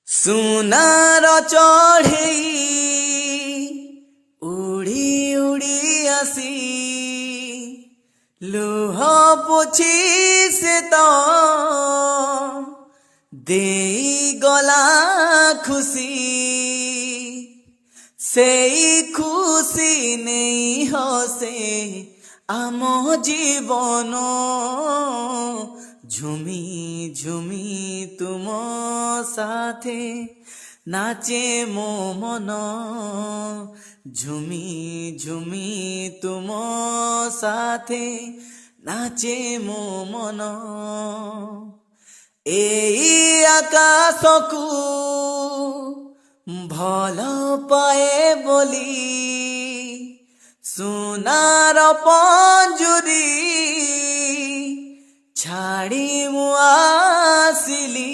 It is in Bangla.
ସୁନାର ଚଢ଼େଇ ଉଡ଼ି ଉଡ଼ି ଆସି ଲୁହ ପୋଛି ସେ ତ ଦେଇଗଲା ଖୁସି ସେଇ ଖୁସି ନେଇ ହସେ ଆମ ଜୀବନ ঝুমি ঝুমি তুম সাথে নাচে মো মন ঝুমি ঝুমি তুম সাথে নাচে মো মন এই আকাশকু ভাল পায়ে বলি সোনার পঞ্জুরি ছাড়ি মু আসিলি।